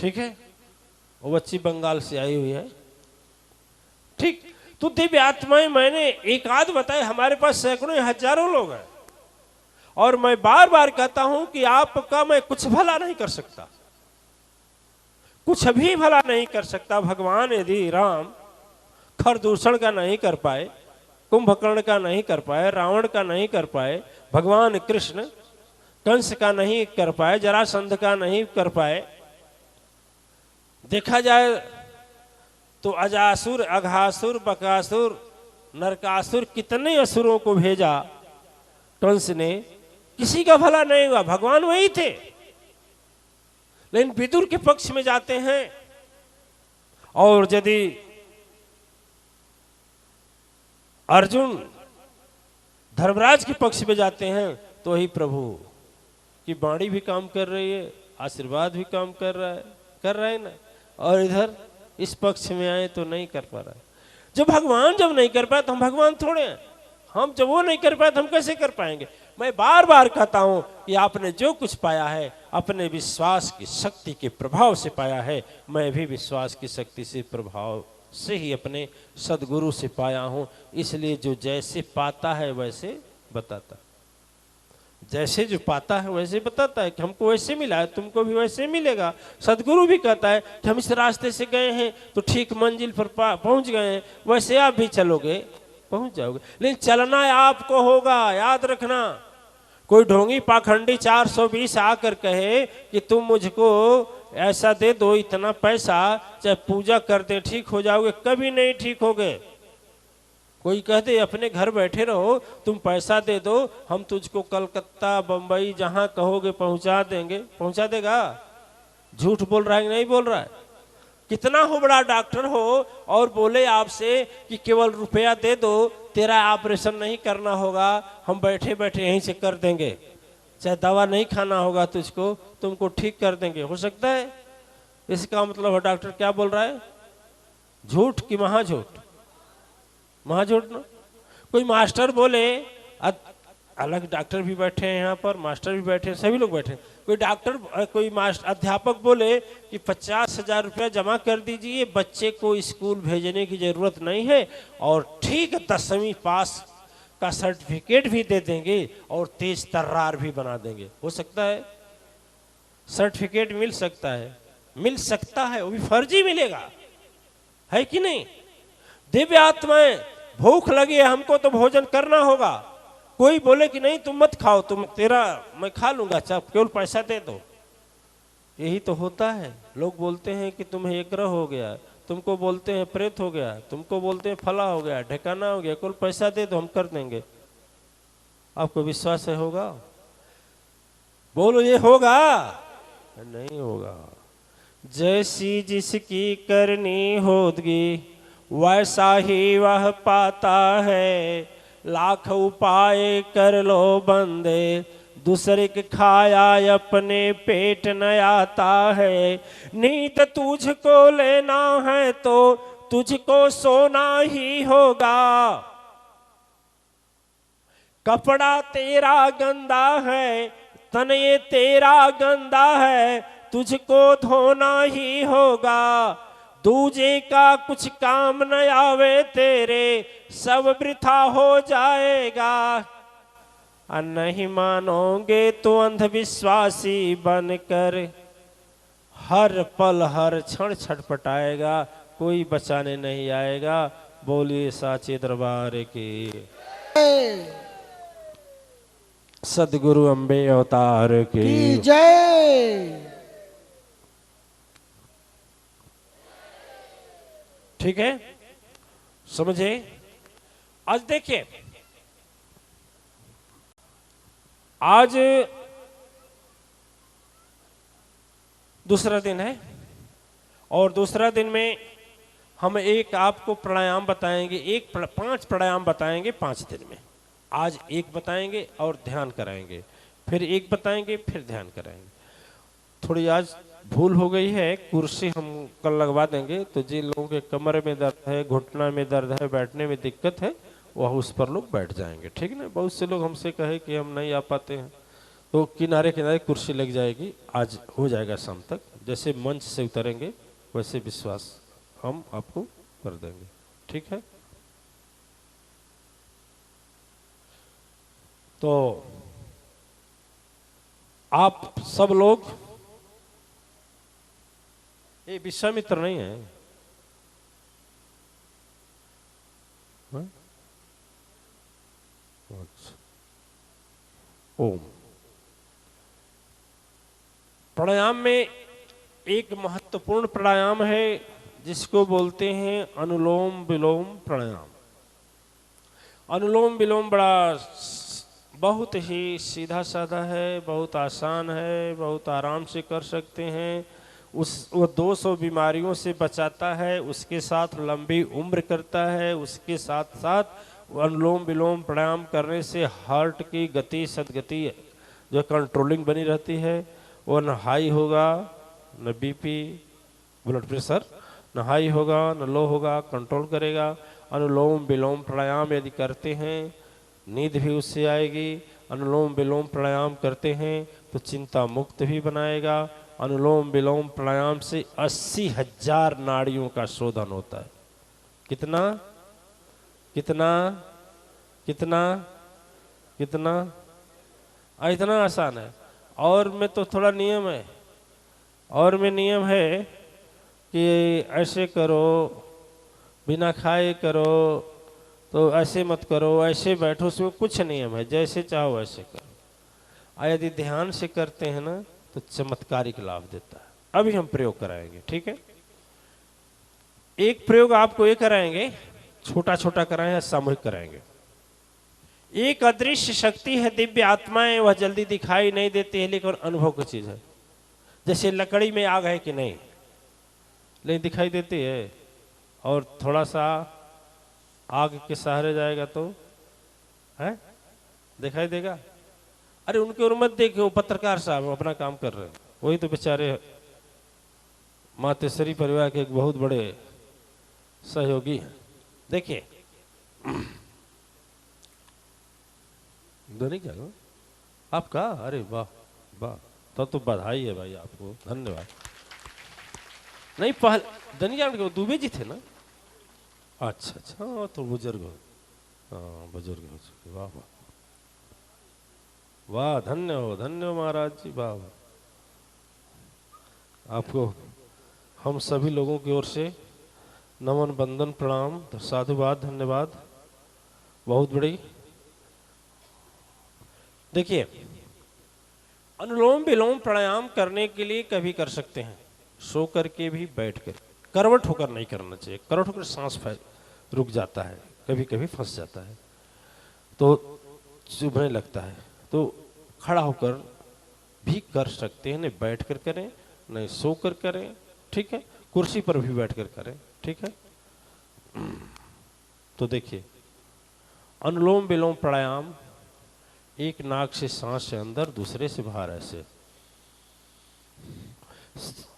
ठीक है, वो बच्ची बंगाल से आई हुई है। ठीक, तो दिव्य आत्माएं मैंने एक आध बताए, हमारे पास सैकड़ों हजारों लोग हैं। और मैं बार बार कहता हूं कि आपका मैं कुछ भला नहीं कर सकता, कुछ भी भला नहीं कर सकता। भगवान यदि राम खरदूषण का नहीं कर पाए, कुंभकर्ण का नहीं कर पाए, रावण का नहीं कर पाए, भगवान कृष्ण कंस का नहीं कर पाए, जरासंध का नहीं कर पाए, देखा जाए तो अजासुर, अघासुर, बकासुर, नरकासुर, कितने असुरों को भेजा कंस ने, किसी का भला नहीं हुआ। भगवान वही थे। लेकिन विदुर के पक्ष में जाते हैं और यदि अर्जुन धर्मराज के पक्ष में जाते हैं तो ही प्रभु की वाणी भी काम कर रही है, आशीर्वाद भी काम कर रहा है ना। और इधर इस पक्ष में आए तो नहीं कर पा रहा है। जब भगवान जब नहीं कर पाए तो हम भगवान थोड़े हैं। हम जब वो नहीं कर पाए तो हम कैसे कर पाएंगे। मैं बार बार कहता हूं कि आपने जो कुछ पाया है अपने विश्वास की शक्ति के प्रभाव से पाया है। मैं भी विश्वास की शक्ति से प्रभाव से ही अपने सदगुरु से पाया हूं। इसलिए जो जैसे पाता है वैसे बताता, जैसे जो पाता है वैसे बताता है कि हमको वैसे मिला है, तुमको भी वैसे मिलेगा। सदगुरु भी कहता है कि हम इस रास्ते से गए हैं तो ठीक मंजिल पर पहुंच गए हैं, वैसे आप भी चलोगे पहुंच जाओगे। लेकिन चलना आपको होगा, याद रखना। कोई ढोंगी पाखंडी 420 आकर कहे कि तुम मुझको ऐसा दे दो, इतना पैसा, चाहे पूजा कर दे ठीक हो जाओगे, कभी नहीं ठीक होगे। कोई कहते अपने घर बैठे रहो, तुम पैसा दे दो, हम तुझको कलकत्ता, बंबई, जहां कहोगे पहुंचा देंगे, पहुंचा देगा? झूठ बोल रहा है कि नहीं बोल रहा है? कितना हो बड़ा डॉक्टर हो और बोले आपसे कि केवल रुपया दे दो, तेरा ऑपरेशन नहीं करना होगा, हम बैठे बैठे यहीं से कर देंगे, चाहे दवा नहीं खाना होगा तुझको, तुमको ठीक कर देंगे, हो सकता है? इसका मतलब डॉक्टर क्या बोल रहा है? झूठ कि महाझूठ? महाझूठ ना। कोई मास्टर बोले, अलग डॉक्टर भी बैठे हैं यहाँ पर, मास्टर भी बैठे हैं, सभी लोग बैठे हैं। कोई डॉक्टर, कोई मास्टर, अध्यापक बोले कि 50,000 रुपया जमा कर दीजिए, बच्चे को स्कूल भेजने की जरूरत नहीं है और ठीक 10वीं पास का सर्टिफिकेट भी दे देंगे और तेज तर्रार भी बना देंगे। हो सकता है? सर्टिफिकेट मिल सकता है, मिल सकता है, वो भी फर्जी मिलेगा, है कि नहीं? दिव्य आत्माएं, भूख लगी है हमको तो भोजन करना होगा। कोई बोले कि नहीं तुम मत खाओ, तुम तेरा मैं खा लूंगा, अच्छा केवल पैसा दे दो। यही तो होता है। लोग बोलते हैं कि तुम्हें एक ग्रह हो गया, तुमको बोलते हैं प्रेत हो गया, तुमको बोलते हैं फला हो गया, ढकाना हो गया, केवल पैसा दे दो हम कर देंगे। आपको विश्वास है होगा? बोलो ये होगा? नहीं होगा। जैसी जिसकी करनी होगी वैसा ही वह पाता है। लाख उपाय कर लो बंदे, दूसरे के खाया अपने पेट न आता है। नींद तुझको लेना है तो तुझको सोना ही होगा। कपड़ा तेरा गंदा है, तन ये तेरा गंदा है, तुझको धोना ही होगा। दूजे का कुछ काम न आवे तेरे, सब वृथा हो जाएगा। नहीं मानोगे तो अंधविश्वासी बनकर हर पल हर क्षण छटपटाएगा, कोई बचाने नहीं आएगा। बोलिए साचे दरबार की सदगुरु अम्बे अवतार की जय। ठीक है, समझे? आज देखिए, आज दूसरा दिन है और दूसरा दिन में हम एक आपको प्राणायाम बताएंगे, 5 प्राणायाम बताएंगे 5 दिन में। आज एक बताएंगे और ध्यान कराएंगे, फिर एक बताएंगे, फिर ध्यान कराएंगे। थोड़ी आज भूल हो गई है, कुर्सी हम कल लगवा देंगे, तो जिन लोगों के कमर में दर्द है, घुटना में दर्द है, बैठने में दिक्कत है, वह उस पर लोग बैठ जाएंगे, ठीक है ना। बहुत से लोग हमसे कहे कि हम नहीं आ पाते हैं, तो किनारे किनारे कुर्सी लग जाएगी, आज हो जाएगा शाम तक। जैसे मंच से उतरेंगे वैसे विश्वास हम आपको कर देंगे, ठीक है। तो आप सब लोग, ये विश्वामित्र नहीं है, हाँ? अच्छा। ओम। प्राणायाम में एक महत्वपूर्ण प्राणायाम है जिसको बोलते हैं अनुलोम विलोम प्राणायाम। अनुलोम विलोम बहुत ही सीधा साधा है, बहुत आसान है, बहुत आराम से कर सकते हैं। वो 200 बीमारियों से बचाता है, उसके साथ लंबी उम्र करता है, उसके साथ साथ अनुलोम विलोम प्राणायाम करने से हार्ट की गति सदगति जो कंट्रोलिंग बनी रहती है, वो न हाई होगा न बीपी ब्लड प्रेशर, न हाई होगा न लो होगा, कंट्रोल करेगा। अनुलोम विलोम प्राणायाम यदि करते हैं नींद भी उससे आएगी। अनुलोम विलोम प्राणायाम करते हैं तो चिंता मुक्त भी बनाएगा। अनुलोम विलोम प्राणायाम से 80,000 नाड़ियों का शोधन होता है। कितना कितना कितना कितना इतना आसान है। और में तो थोड़ा नियम है, और में नियम है कि ऐसे करो, बिना खाए करो, तो ऐसे मत करो, ऐसे बैठो, उसमें कुछ नियम है, जैसे चाहो वैसे करो। यदि ध्यान से करते हैं ना तो चमत्कारिक लाभ देता है। अभी हम प्रयोग कराएंगे, ठीक है। एक प्रयोग आपको ये कराएंगे, छोटा छोटा कराएंगे, सामूहिक कराएंगे। एक अदृश्य शक्ति है, दिव्य आत्माएं, वह जल्दी दिखाई नहीं देती है लेकिन अनुभव की चीज है। जैसे लकड़ी में आग है कि नहीं, लेकिन दिखाई देती है, और थोड़ा सा आग के सहारे जाएगा तो है दिखाई देगा। अरे उनके ओर मत देखे, वो पत्रकार साहब अपना काम कर रहे हैं, वही तो बेचारे मातेश्वरी परिवार के एक बहुत बड़े सहयोगी हैं। देखिए नहीं क्या आपका, अरे वाह वाह, तो बधाई है भाई आपको, धन्यवाद। नहीं पहले धनिया दुबे जी थे ना? अच्छा अच्छा, हाँ तो बुजुर्ग हो, हाँ बुजुर्ग हो चुके, वाह वाह वाह, धन्य हो महाराज जी, वाह वाह। आपको हम सभी लोगों की ओर से नमन बंदन प्रणाम साधुवाद धन्यवाद, बहुत बड़ी। देखिए अनुलोम विलोम प्राणायाम करने के लिए कभी कर सकते हैं, सो करके भी, बैठ कर, करवट होकर नहीं करना चाहिए। करवट होकर सांस रुक जाता है, कभी कभी फंस जाता है तो चुभने लगता है। तो खड़ा होकर भी कर सकते हैं, नहीं बैठ कर करें नहीं सो कर करें, ठीक है। कुर्सी पर भी बैठ कर करें, ठीक है। तो देखिए अनुलोम विलोम प्राणायाम, एक नाक से सांस से अंदर, दूसरे से बाहर, ऐसे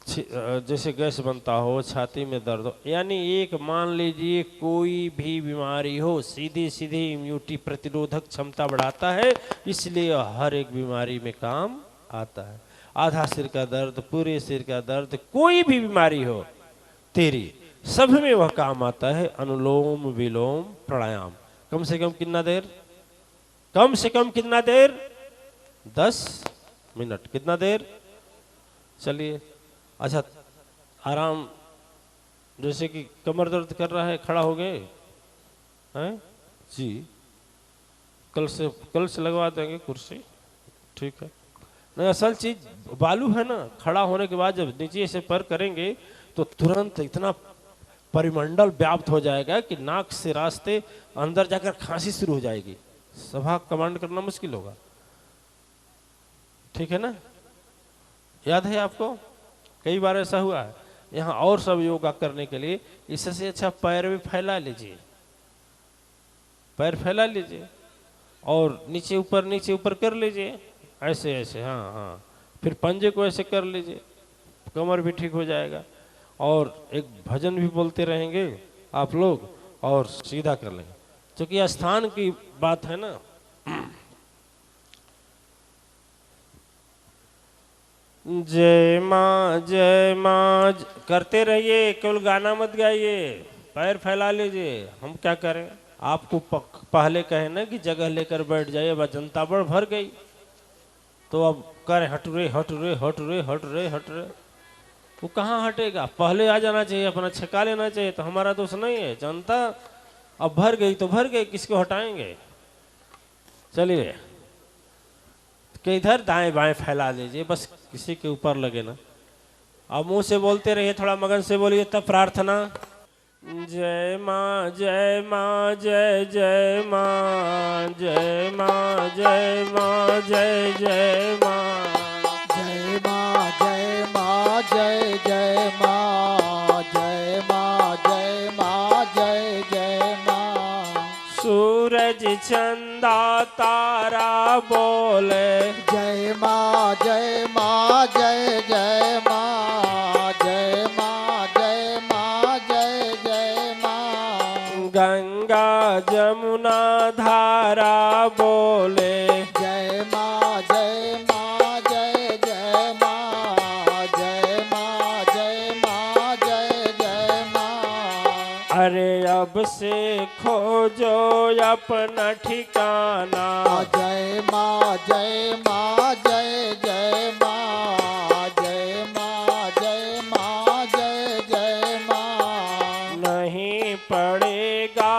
जैसे गैस बनता हो, छाती में दर्द हो, यानी एक मान लीजिए कोई भी बीमारी हो, सीधी सीधी इम्यूनिटी प्रतिरोधक क्षमता बढ़ाता है, इसलिए हर एक बीमारी में काम आता है। आधा सिर का दर्द, पूरे सिर का दर्द, कोई भी बीमारी हो तेरी, सब में वह काम आता है अनुलोम विलोम प्राणायाम। कम से कम कितना देर, कम से कम कितना देर, 10 मिनट, कितना देर, चलिए। अच्छा आराम, जैसे कि कमर दर्द कर रहा है, खड़ा हो गए हैं जी, कल से लगवा देंगे कुर्सी, ठीक है। नहीं असल चीज बालू है ना, खड़ा होने के बाद जब नीचे से पैर करेंगे तो तुरंत इतना परिमंडल व्याप्त हो जाएगा कि नाक से रास्ते अंदर जाकर खांसी शुरू हो जाएगी, सभा कमांड करना मुश्किल होगा, ठीक है ना। याद है आपको, कई बार ऐसा हुआ है। यहाँ और सब योगा करने के लिए इससे अच्छा पैर भी फैला लीजिए, पैर फैला लीजिए और नीचे ऊपर कर लीजिए, ऐसे ऐसे, हाँ हाँ, फिर पंजे को ऐसे कर लीजिए, कमर भी ठीक हो जाएगा। और एक भजन भी बोलते रहेंगे आप लोग और सीधा कर लेंगे, क्योंकि स्थान की बात है ना। जय माँ करते रहिए, केवल गाना मत गाइए, पैर फैला लीजिए। हम क्या करें, आपको पहले कहे ना कि जगह लेकर बैठ जाइए, अब जनता बढ़ भर गई तो अब करें हट रे हट रे हट रे हट रे हट रे, वो कहाँ हटेगा? पहले आ जाना चाहिए, अपना छका लेना चाहिए। तो हमारा दोष नहीं है, जनता अब भर गई तो भर गई, किसको हटाएंगे? चलिए कि इधर दाएं बाएं फैला दीजिए, बस किसी के ऊपर लगे ना। अब मुंह से बोलते रहिए, थोड़ा मगन से बोलिए, तब प्रार्थना। जय माँ जय माँ जय जय माँ, जय माँ जय माँ जय जय माँ, जय माँ जय माँ जय जय माँ, जय माँ जय माँ जय जय माँ। सूरज चंदा तारा बोले, जय माँ जय माँ जय जय माँ, जय माँ जय माँ जय जय माँ। गंगा जमुना धारा बोले, जय माँ जय माँ जय जय माँ, जय माँ जय माँ जय जय माँ। अरे अब से खोजो अपना ठिकाना। जय माँ जय माँ जय जय माँ, जय माँ जय माँ जय जय माँ। नहीं पड़ेगा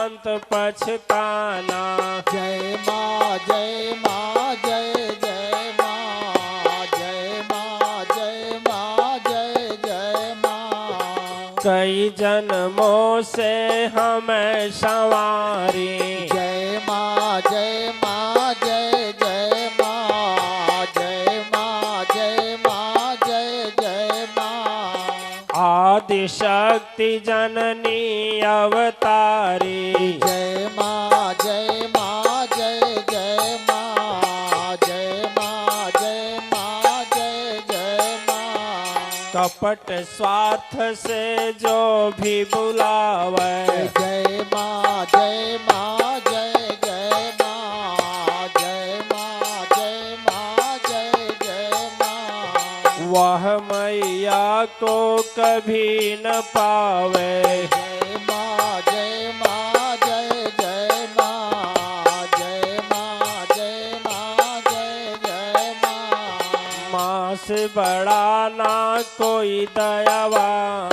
अंत पछताना। जय माँ जय माँ जय जय माँ, जय माँ जय माँ जय जय माँ। कई जन्मों से हमें संवारी, जय माँ जय माँ जय जय माँ, जय माँ जय माँ जय जय माँ। आदि शक्ति जननी अवतारी। जय माँ जय माँ जय जय माँ, जय माँ जय माँ जय जय माँ। कपट स्वार्थ से जो भी बुलावे, जय माँ जय माँ जय जय माँ, जय माँ जय माँ जय जय माँ। वह मैया को कभी न पावे। जय माँ जय माँ जय जय माँ, जय माँ जय माँ जय जय माँ। माँ से बड़ा ना कोई दयावान।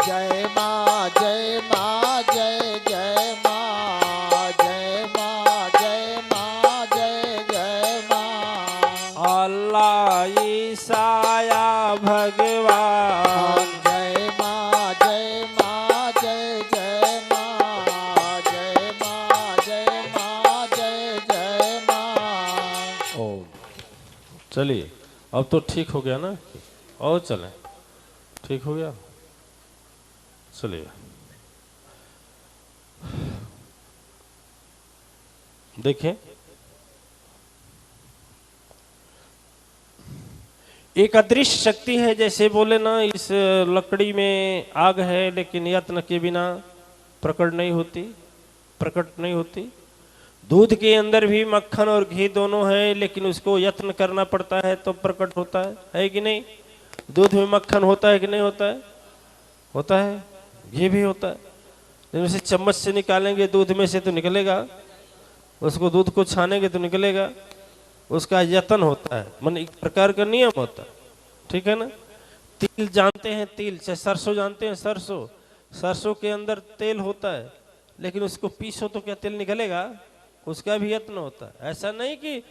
जय माँ जय माँ जय जय माँ, जय माँ जय माँ जय जय माँ। अल्लाह ईसाया भगवान। जय माँ जय माँ जय जय माँ, जय माँ जय माँ जय जय माँ। ओम। चलिए अब तो ठीक हो गया ना, और चलें, ठीक हो गया, चलिए। देखें, एक अदृश्य शक्ति है, जैसे बोले ना, इस लकड़ी में आग है लेकिन यत्न के बिना प्रकट नहीं होती। दूध के अंदर भी मक्खन और घी दोनों है, लेकिन उसको यत्न करना पड़ता है तो प्रकट होता है कि नहीं? दूध में मक्खन होता है कि नहीं होता है? होता है, घी भी होता है, लेकिन उसे चम्मच से निकालेंगे दूध में से तो निकलेगा, उसको दूध को छानेंगे तो निकलेगा, उसका यत्न होता है, मन एक प्रकार का नियम होता है, ठीक है ना? तिल जानते हैं, तिल से सरसों जानते हैं, सरसों के अंदर तेल होता है, लेकिन उसको पीसो तो क्या तेल निकलेगा? उसका भी यत्न होता है। ऐसा नहीं कि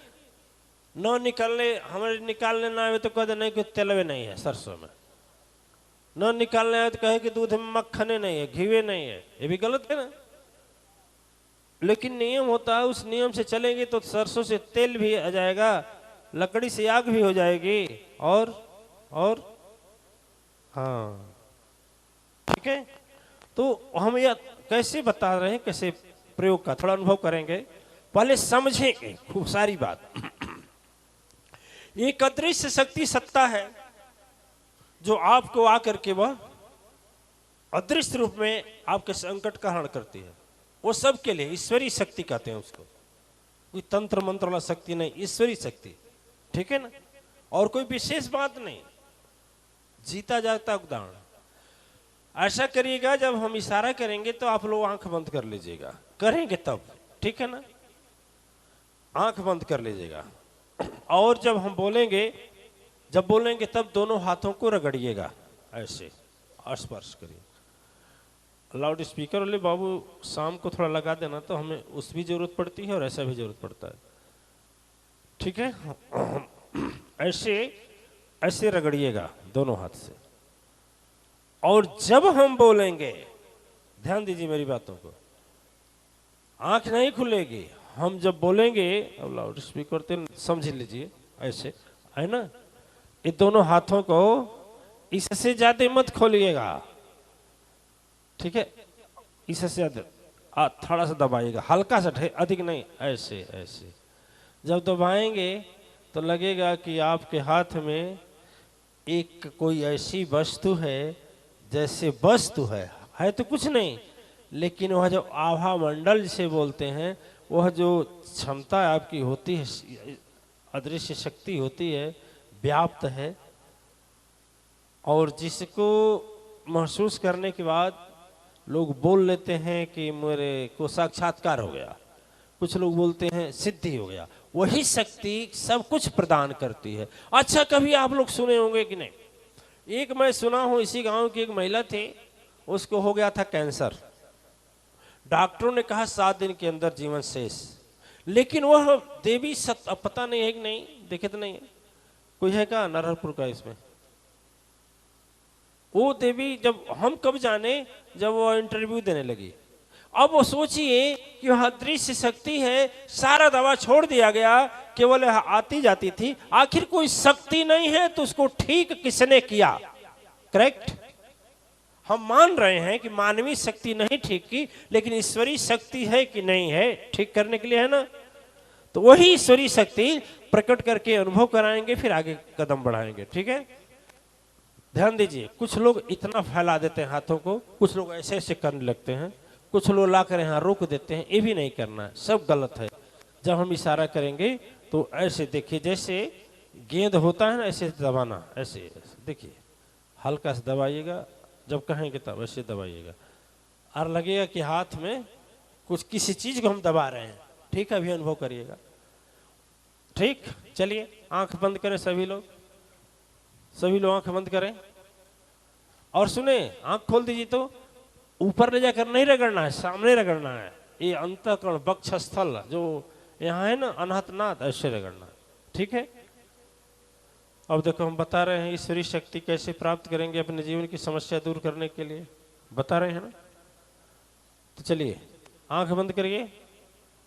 न निकलने, हमारे निकालने ना आए तो कहते नहीं कि तेलवे नहीं है सरसों में, न निकालने आए तो कहे कि दूध में मक्खने नहीं है, घीवे नहीं है, ये भी गलत है ना? लेकिन नियम होता है, उस नियम से चलेंगे तो सरसों से तेल भी आ जाएगा, लकड़ी से आग भी हो जाएगी, और हाँ, ठीक है। तो हम यह कैसे बता रहे हैं, कैसे प्रयोग का थोड़ा अनुभव करेंगे, पहले समझेंगे खूब सारी बात। एक अदृश्य शक्ति सत्ता है जो आपको आकर के वह अदृश्य रूप में आपके संकट का हरण करती है। वो सबके लिए ईश्वरीय शक्ति कहते हैं उसको, कोई तंत्र मंत्र वाला शक्ति नहीं, ईश्वरीय शक्ति, ठीक है ना? और कोई विशेष बात नहीं, जीता जागता उदाहरण। ऐसा करिएगा, जब हम इशारा करेंगे तो आप लोग आंख बंद कर लीजिएगा, करेंगे तब, ठीक है ना, आंख बंद कर लीजिएगा। और जब हम बोलेंगे, जब बोलेंगे तब दोनों हाथों को रगड़िएगा, ऐसे स्पर्श करिए। लाउड स्पीकर वाले बाबू शाम को थोड़ा लगा देना, तो हमें उस भी जरूरत पड़ती है और ऐसा भी जरूरत पड़ता है, ठीक है। ऐसे ऐसे रगड़िएगा दोनों हाथ से। और जब हम बोलेंगे, ध्यान दीजिए मेरी बातों को, आंख नहीं खुलेगी। हम जब बोलेंगे, अब लाउड स्पीकर तो समझ लीजिए, ऐसे है ना, ये दोनों हाथों को इससे ज्यादा मत खोलिएगा, ठीक है, इससे ज्यादा थोड़ा सा दबाइएगा, हल्का सा, अधिक नहीं, ऐसे ऐसे। जब दबाएंगे तो लगेगा कि आपके हाथ में एक कोई ऐसी वस्तु है, जैसे वस्तु है तो कुछ नहीं, लेकिन वह जो आभा मंडल जिसे बोलते हैं, वह जो क्षमता आपकी होती है, अदृश्य शक्ति होती है, व्याप्त है, और जिसको महसूस करने के बाद लोग बोल लेते हैं कि मेरे को साक्षात्कार हो गया, कुछ लोग बोलते हैं सिद्धि हो गया। वही शक्ति सब कुछ प्रदान करती है। अच्छा, कभी आप लोग सुने होंगे कि नहीं, एक मैं सुना हूं, इसी गांव की एक महिला थी, उसको हो गया था कैंसर। डॉक्टरों ने कहा 7 दिन के अंदर जीवन शेष, लेकिन वह देवी पता नहीं है कि नहीं, देखे तो नहीं है, कोई है क्या नरहरपुर का इसमें? वो देवी, जब हम कब जाने, जब वो इंटरव्यू देने लगी। अब वो सोचिए कि वह दृश्य शक्ति है, सारा दवा छोड़ दिया गया, केवल आती जाती थी। आखिर कोई शक्ति नहीं है तो उसको ठीक किसने किया? करेक्ट, हम मान रहे हैं कि मानवीय शक्ति नहीं ठीक की, लेकिन ईश्वरीय शक्ति है कि नहीं है ठीक करने के लिए, है ना। तो वही ईश्वरीय शक्ति प्रकट करके अनुभव कराएंगे, फिर आगे कदम बढ़ाएंगे, ठीक है। ध्यान दीजिए, कुछ लोग इतना फैला देते हैं हाथों को, कुछ लोग ऐसे ऐसे करने लगते हैं, कुछ लोग ला कर यहाँ रोक देते हैं। ये भी नहीं करना है, सब गलत है। जब हम इशारा करेंगे तो ऐसे देखिए, जैसे गेंद होता है ना, ऐसे दबाना, ऐसे देखिए, हल्का से दबाइएगा, जब कहेंगे तब ऐसे दबाइएगा, और लगेगा कि हाथ में कुछ किसी चीज को हम दबा रहे हैं, ठीक है। अभी अनुभव करिएगा, ठीक। चलिए आंख बंद करें सभी लोग, सभी लोग आंख बंद करें और सुने। आंख खोल दीजिए तो ऊपर ले जाकर नहीं रगड़ना है, सामने रगड़ना है। ये अंतःकरण वक्षस्थल जो यहाँ है ना, अनाहतनाद, ऐसे रगड़ना, ठीक है। अब देखो, हम बता रहे हैं ईश्वरीय शक्ति कैसे प्राप्त करेंगे अपने जीवन की समस्या दूर करने के लिए, बता रहे हैं ना। तो चलिए आंख बंद करिए,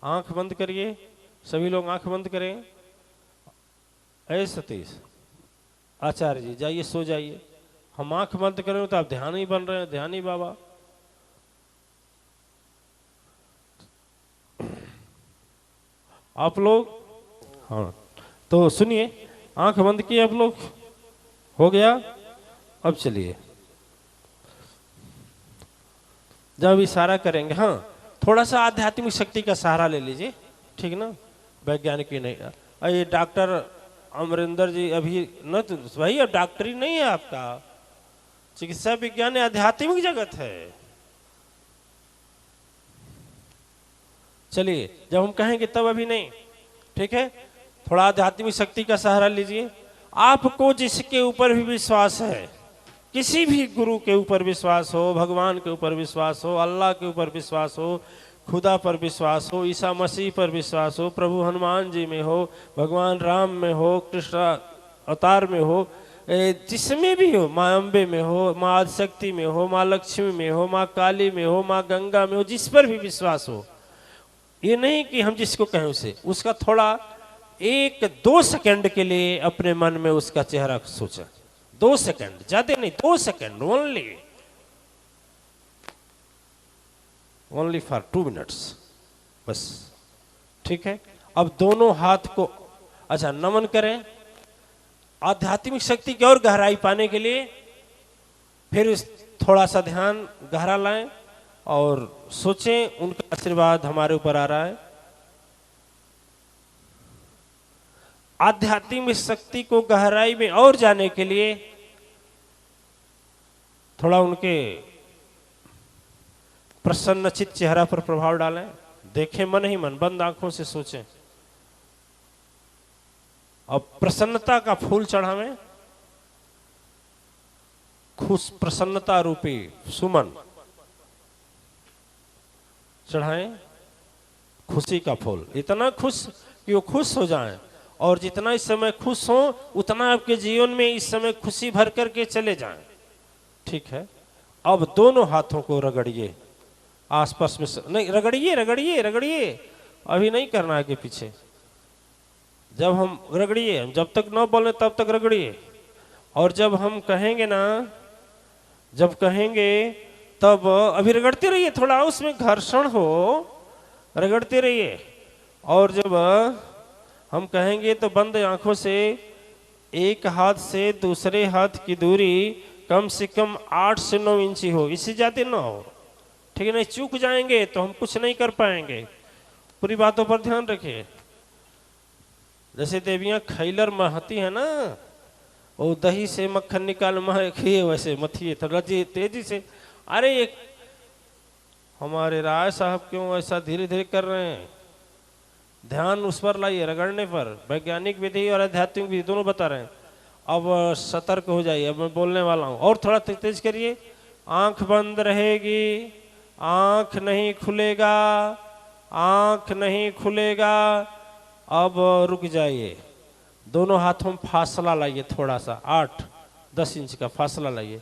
आंख बंद करिए, सभी लोग आंख बंद करें। ऐ सतीश आचार्य जी, जाइए सो जाइए। हम आंख बंद करें तो आप ध्यान ही बन रहे हैं, ध्यान ही बाबा। आप लोग, हाँ, तो सुनिए, आंख बंद किए आप लोग, हो गया। अब चलिए, जब इशारा करेंगे, हाँ, थोड़ा सा आध्यात्मिक शक्ति का सहारा ले लीजिए, ठीक ना, वैज्ञानिक ही नहीं। ये डॉक्टर अमरिंदर जी अभी न, तो भाई अब डॉक्टरी नहीं है आपका, चिकित्सा विज्ञान आध्यात्मिक जगत है। चलिए, जब हम कहेंगे तब अभी नहीं, ठीक है। थोड़ा आध्यात्मिक शक्ति का सहारा लीजिए। आपको जिसके ऊपर भी विश्वास है, किसी भी गुरु के ऊपर विश्वास हो, भगवान के ऊपर विश्वास हो, अल्लाह के ऊपर विश्वास हो, खुदा पर विश्वास हो, ईसा मसीह पर विश्वास हो, प्रभु हनुमान जी में हो, भगवान राम में हो, कृष्ण अवतार में हो, जिसमें भी हो, माँ अम्बे में हो, माँ आदिशक्ति में हो, माँ लक्ष्मी में हो, माँ काली में हो, माँ गंगा में हो, जिस पर भी विश्वास हो, ये नहीं कि हम जिसको कहें उसे, उसका थोड़ा 1-2 सेकंड के लिए अपने मन में उसका चेहरा सोचा। 2 सेकंड, ज्यादा नहीं, 2 सेकंड ओनली फॉर 2 मिनट्स बस, ठीक है। अब दोनों हाथ को अच्छा नमन करें, आध्यात्मिक शक्ति की और गहराई पाने के लिए। फिर थोड़ा सा ध्यान गहरा लाएं और सोचें उनका आशीर्वाद हमारे ऊपर आ रहा है। आध्यात्मिक शक्ति को गहराई में और जाने के लिए थोड़ा उनके प्रसन्नचित चेहरा पर प्रभाव डालें। देखें मन ही मन, बंद आंखों से सोचें। अब प्रसन्नता का फूल चढ़ावें, खुश प्रसन्नता रूपी सुमन चढ़ाएं, खुशी का फूल। इतना खुश कि वो खुश हो जाएं, और जितना इस समय खुश हो उतना आपके जीवन में इस समय खुशी भर करके चले जाएं। ठीक है, अब दोनों हाथों को रगड़िए, आसपास में नहीं, रगड़िए रगड़िए रगड़िए, अभी नहीं करना आगे पीछे। जब हम रगड़िए, जब तक न बोले तब तक रगड़िए, और जब हम कहेंगे ना, जब कहेंगे तब अभी रगड़ते रहिए, थोड़ा उसमें घर्षण हो, रगड़ते रहिए। और जब हम कहेंगे तो बंद आंखों से एक हाथ से दूसरे हाथ की दूरी कम से कम 8 से 9 इंची हो, इससे ज्यादा ना हो। ठीक है, नहीं चूक जाएंगे तो हम कुछ नहीं कर पाएंगे। पूरी बातों पर ध्यान रखिए। जैसे देवियां खैलर महती है ना, वो दही से मक्खन निकाल मखिए, वैसे मथिए थोड़ा तेजी से। अरे एक हमारे राय साहब क्यों ऐसा धीरे धीरे कर रहे हैं? ध्यान उस पर लाइए, रगड़ने पर। वैज्ञानिक विधि और आध्यात्मिक विधि दोनों बता रहे हैं। अब सतर्क हो जाइए, अब मैं बोलने वाला हूं, और थोड़ा तेज करिए। आंख बंद रहेगी, आंख नहीं खुलेगा, आंख नहीं खुलेगा। अब रुक जाइए, दोनों हाथों में फासला लाइए, थोड़ा सा 8-10 इंच का फासला लाइए।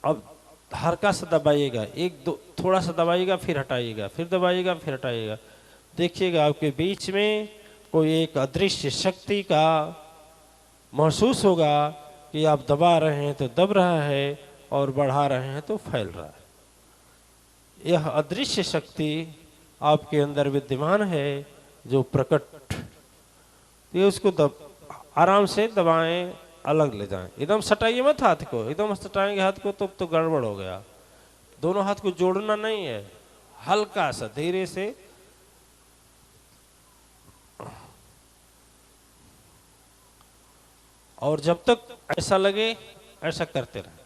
अब हल्का सा दबाइएगा, एक दो थोड़ा सा दबाइएगा, फिर हटाइएगा, फिर दबाइएगा, फिर हटाइएगा। देखिएगा आपके बीच में कोई एक अदृश्य शक्ति का महसूस होगा कि आप दबा रहे हैं तो दब रहा है, और बढ़ा रहे हैं तो फैल रहा है। यह अदृश्य शक्ति आपके अंदर विद्यमान है जो प्रकट, ये उसको आराम से दबाएं, अलग ले जाएं। एकदम सटाइए मत हाथ को, एकदम सटाएंगे हाथ को तो गड़बड़ हो गया। दोनों हाथ को जोड़ना नहीं है, हल्का सा धीरे से। और जब तक ऐसा लगे ऐसा करते रहे।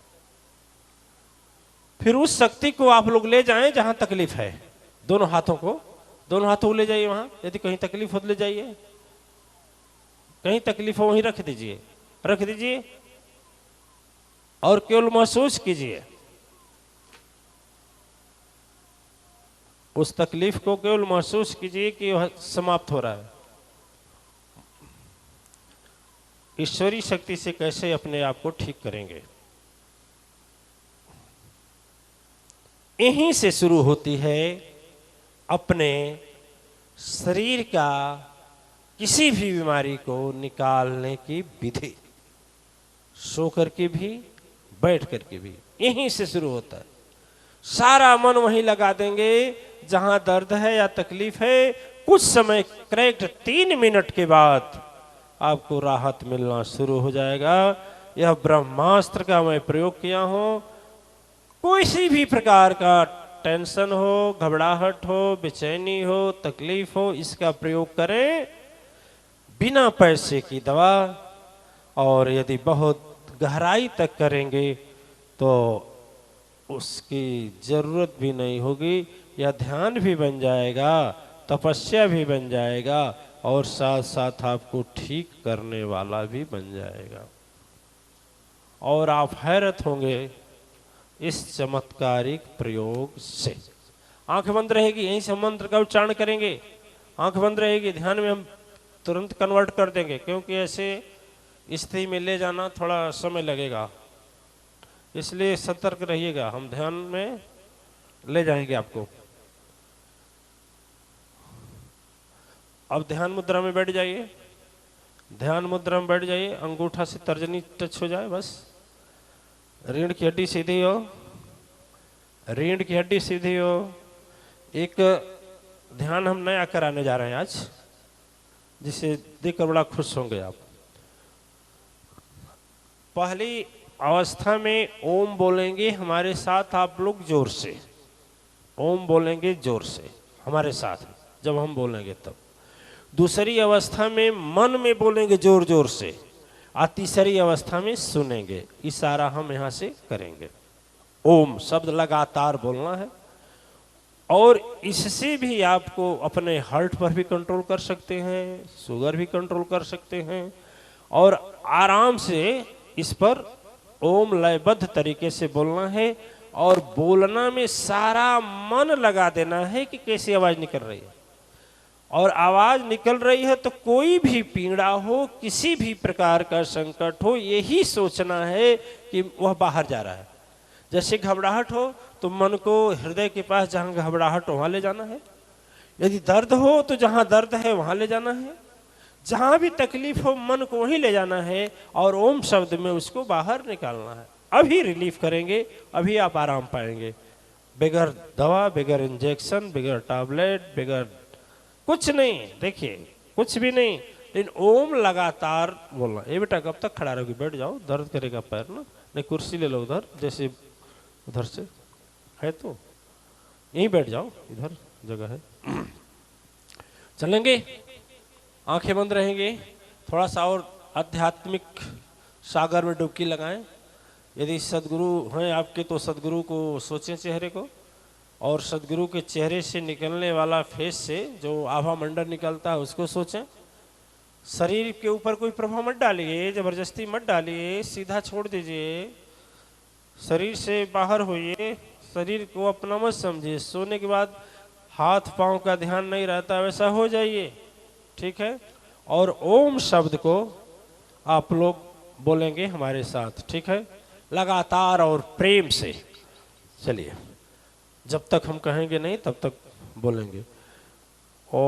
फिर उस शक्ति को आप लोग ले जाएं जहां तकलीफ है। दोनों हाथों को ले जाइए वहां। यदि कहीं तकलीफ हो तो ले जाइए, कहीं तकलीफ हो वहीं रख दीजिए, और केवल महसूस कीजिए उस तकलीफ को, केवल महसूस कीजिए कि वह समाप्त हो रहा है। ईश्वरीय शक्ति से कैसे अपने आप को ठीक करेंगे? यहीं से शुरू होती है अपने शरीर का किसी भी बीमारी को निकालने की विधि। सो करके भी, बैठ करके भी, यहीं से शुरू होता है। सारा मन वहीं लगा देंगे जहां दर्द है या तकलीफ है। कुछ समय, करेक्ट 3 मिनट के बाद आपको राहत मिलना शुरू हो जाएगा। यह ब्रह्मास्त्र का मैं प्रयोग किया हूं। कोई भी प्रकार का टेंशन हो, घबराहट हो, बेचैनी हो, तकलीफ हो, इसका प्रयोग करें बिना पैसे की दवा। और यदि बहुत गहराई तक करेंगे तो उसकी जरूरत भी नहीं होगी, या ध्यान भी बन जाएगा, तपस्या भी बन जाएगा, और साथ साथ आपको ठीक करने वाला भी बन जाएगा। और आप हैरत होंगे इस चमत्कारिक प्रयोग से। आंख बंद रहेगी, यहीं से मंत्र का उच्चारण करेंगे। आंख बंद रहेगी, ध्यान में हम तुरंत कन्वर्ट कर देंगे, क्योंकि ऐसे स्थिति में ले जाना थोड़ा समय लगेगा, इसलिए सतर्क रहिएगा। हम ध्यान में ले जाएंगे आपको। अब ध्यान मुद्रा में बैठ जाइए, ध्यान मुद्रा में बैठ जाइए। अंगूठा से तर्जनी टच हो जाए, बस। रीढ़ की हड्डी सीधी हो, रीढ़ की हड्डी सीधी हो। एक ध्यान हम नया कराने जा रहे हैं आज, जिसे देखकर बड़ा खुश होंगे आप। पहली अवस्था में ओम बोलेंगे हमारे साथ आप लोग जोर से। ओम बोलेंगे जोर से हमारे साथ, जब हम बोलेंगे तब दूसरी अवस्था में मन में बोलेंगे जोर जोर से, और तीसरी अवस्था में सुनेंगे। इशारा हम यहां से करेंगे। ओम शब्द लगातार बोलना है, और इससे भी आपको अपने हार्ट पर भी कंट्रोल कर सकते हैं, शुगर भी कंट्रोल कर सकते हैं, और आराम से इस पर ओम लयबद्ध तरीके से बोलना है। और बोलना में सारा मन लगा देना है कि कैसी आवाज निकल रही है, और आवाज निकल रही है तो कोई भी पीड़ा हो, किसी भी प्रकार का संकट हो, यही सोचना है कि वह बाहर जा रहा है। जैसे घबराहट हो तो मन को हृदय के पास, जहां घबराहट हो वहां ले जाना है। यदि दर्द हो तो जहां दर्द है वहां ले जाना है। जहां भी तकलीफ हो मन को वहीं ले जाना है, और ओम शब्द में उसको बाहर निकालना है। अभी रिलीफ करेंगे, अभी आप आराम पाएंगे, बगैर दवा, बगैर इंजेक्शन, बगैर टैबलेट, बगैर कुछ नहीं। देखिए कुछ भी नहीं, लेकिन ओम लगातार बोलना। ये बेटा कब तक खड़ा रहोगी? बैठ जाओ, दर्द करेगा पैर ना। नहीं कुर्सी ले लो उधर, जैसे उधर से है तो यहीं बैठ जाओ, इधर जगह है। चलेंगे, आंखें बंद रहेंगे, थोड़ा सा और आध्यात्मिक सागर में डुबकी लगाएं। यदि सदगुरु हैं आपके तो सदगुरु को सोचें चेहरे को, और सदगुरु के चेहरे से निकलने वाला फेस से जो आभा मंडल निकलता है उसको सोचें। शरीर के ऊपर कोई प्रभाव मत डालिए, जबरदस्ती मत डालिए, सीधा छोड़ दीजिए। शरीर से बाहर होइए, शरीर को अपना मत समझिए। सोने के बाद हाथ पांव का ध्यान नहीं रहता, वैसा हो जाइए, ठीक है। और ओम शब्द को आप लोग बोलेंगे हमारे साथ, ठीक है, लगातार और प्रेम से। चलिए, जब तक हम कहेंगे नहीं तब तक बोलेंगे। ओ